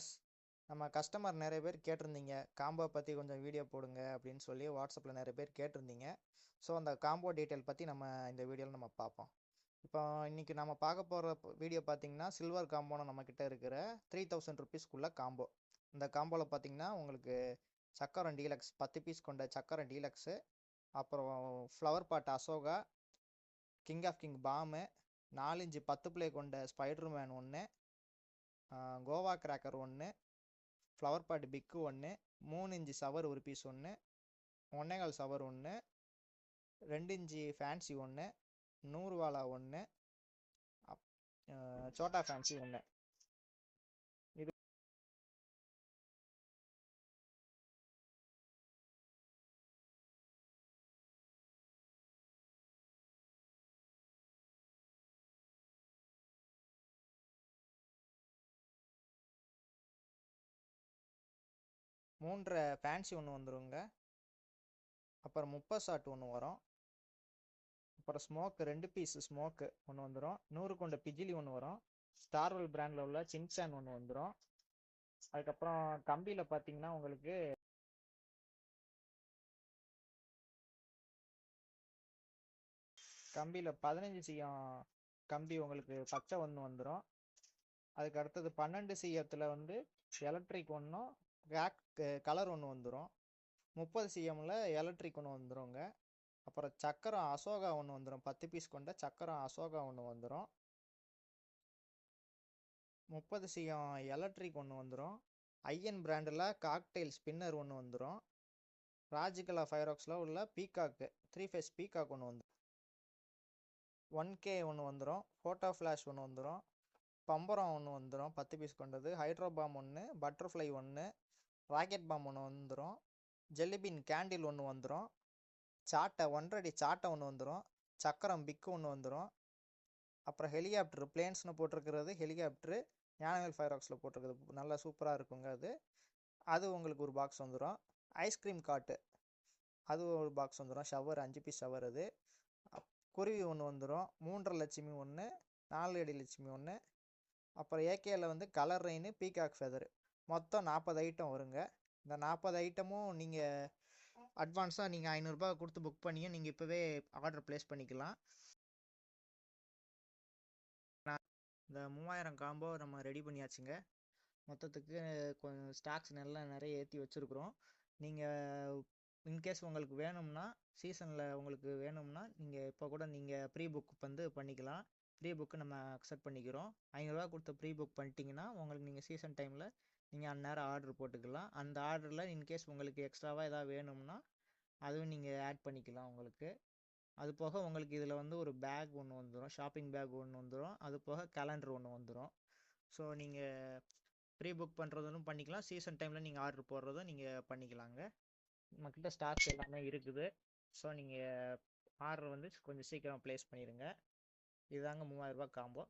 Viewers, நம்ம customer நிறைய பேர் கேட்டிருந்தீங்க காம்போ பற்றி கொஞ்சம் வீடியோ போடுங்க அப்படின்னு சொல்லி வாட்ஸ்அப்பில் நிறைய பேர் கேட்டிருந்தீங்க. ஸோ அந்த காம்போ டீட்டெயில் பற்றி நம்ம இந்த வீடியோவில் நம்ம பார்ப்போம். இப்போ இன்றைக்கி நம்ம பார்க்க போகிற வீடியோ பார்த்தீங்கன்னா சில்வர் காம்போன்னு நம்மக்கிட்ட இருக்கிற 3000 ருபீஸ்க்குள்ள காம்போ. இந்த காம்போவில் பார்த்தீங்கன்னா உங்களுக்கு சக்கரம் டீலக்ஸ் 10 பீஸ் கொண்ட சக்கரம் டீலக்ஸு, அப்புறம் flower pot Ashoka, king of king bomb, 4 inch 10 பிளே கொண்ட ஸ்பைடர்மேன் ஒன்று, கோவா கிராக்கர் ஒன்று, ஃப்ளவர் பாட் பிக்கு ஒன்று, 3 இன்ச்சு சவர் ஒரு பீஸ் ஒன்று, 1.25 சவர் ஒன்று, 2 இன்ச்சு ஃபேன்சி ஒன்று, 100 வாலா ஒன்று, சோட்டா ஃபேன்சி ஒன்று. இது மூன்றரை ஃபேன்சி ஒன்று வந்துருங்க. அப்புறம் 30 ஷாட் ஒன்று வரும். அப்புறம் ஸ்மோக்கு 2 பீஸ் ஸ்மோக்கு ஒன்று வந்துடும். 100 கொண்ட பிஜிலி ஒன்று வரும். ஸ்டார்வெல் பிராண்டில் உள்ள சின்சான் ஒன்று வந்துடும். அதுக்கப்புறம் கம்பியில் பார்த்தீங்கன்னா உங்களுக்கு கம்பியில் 15 சிஎம் கம்பி உங்களுக்கு பச்சை ஒன்று வந்துடும். அதுக்கு அடுத்தது 12 சிஎத்தில் வந்து எலக்ட்ரிக் ஒன்றும் பிளாக் கலர் ஒன்று வந்துடும். 30 சிஎம்மில் எலக்ட்ரிக் ஒன்று வந்துடுங்க. அப்புறம் சக்கரம் அசோகா ஒன்று வந்துடும். 10 பீஸ் கொண்ட சக்கரம் அசோகா ஒன்று வந்துடும். 30 சிஎம் எலக்ட்ரிக் ஒன்று வந்துடும். ஐஎன் பிராண்டில் காக்டெயில் ஸ்பின்னர் ஒன்று வந்துடும். ராஜிகலா ஃபைராக்ஸில் உள்ள பீகாக்கு 3 ஃபேஸ் பீகாக் ஒன்று வந்துடும். 1K ஒன்று வந்துடும். ஃபோட்டோ ஃப்ளாஷ் ஒன்று வந்துடும். பம்பரம் ஒன்று வந்துடும் 10 பீஸ் கொண்டது. ஹைட்ரோ பாம் ஒன்று, பட்டர்ஃப்ளை ஒன்று, ராக்கெட் பாம் ஒன்று வந்துடும். ஜெல்லிபின் கேண்டில் ஒன்று வந்துடும். சாட்டை 1.5 அடி சாட்டை ஒன்று வந்துடும். சக்கரம் பிக்கு ஒன்று வந்துடும். அப்புறம் ஹெலிகாப்டர் பிளேன்ஸ்னு போட்டிருக்கிறது ஹெலிகாப்டரு ஞானவேல் ஃபைராக்ஸில் போட்டிருக்கிறது நல்லா சூப்பராக இருக்குங்க. அது உங்களுக்கு ஒரு பாக்ஸ் வந்துடும். ஐஸ்கிரீம் காட்டு அது ஒரு பாக்ஸ் வந்துடும். Shower 5 piece shower. அது குருவி ஒன்று வந்துடும். 3.5 லட்சுமி ஒன்று, 4 அடி லட்சுமி ஒன்று. அப்புறம் ஏகேயில் வந்து கலர் ரெயின், பீகாக் ஃபெதர், மொத்தம் 40 ஐட்டம் வருங்க. இந்த 40 ஐட்டமும் நீங்கள் அட்வான்ஸாக நீங்கள் 500 ரூபாய் கொடுத்து புக் பண்ணியும் நீங்கள் இப்போவே ஆர்டர் ப்ளேஸ் பண்ணிக்கலாம். இந்த 3000 காம்போ நம்ம ரெடி பண்ணியாச்சுங்க. மொத்தத்துக்கு கொஞ்சம் ஸ்டாக்ஸ் நிறைய ஏற்றி வச்சுருக்குறோம். நீங்கள் இன்கேஸ் உங்களுக்கு வேணும்னா சீசனில் உங்களுக்கு வேணும்னா நீங்கள் இப்போ கூட நீங்கள் ப்ரீ புக் வந்து பண்ணிக்கலாம். ப்ரீ புக்கு நம்ம அக்செப்ட் பண்ணிக்கிறோம். 500 ரூபா கொடுத்து ப்ரீ புக் பண்ணிட்டீங்கன்னா உங்களுக்கு நீங்கள் சீசன் டைமில் நீங்கள் அந்நேரம் ஆர்டர் போட்டுக்கலாம். அந்த ஆர்டரில் இன்கேஸ் உங்களுக்கு எக்ஸ்ட்ராவாக எதாவது வேணும்னா அதுவும் நீங்கள் ஆட் பண்ணிக்கலாம் உங்களுக்கு. அது போக உங்களுக்கு இதில் வந்து ஒரு பேக் ஒன்று வந்துடும், ஷாப்பிங் பேக் ஒன்று வந்துடும். அது போக கேலண்டர் ஒன்று வந்துடும். ஸோ நீங்கள் ப்ரீ புக் பண்ணுறதும் பண்ணிக்கலாம், சீசன் டைமில் நீங்கள் ஆர்டர் போடுறதும் நீங்கள் பண்ணிக்கலாங்க. நம்மக்கிட்ட ஸ்டாக்ஸ் எல்லாமே இருக்குது. ஸோ நீங்கள் ஆர்டர் வந்து கொஞ்சம் சீக்கிரம் ப்ளேஸ் பண்ணிடுங்க. இதுதாங்க 3000 ரூபாய் காம்போ.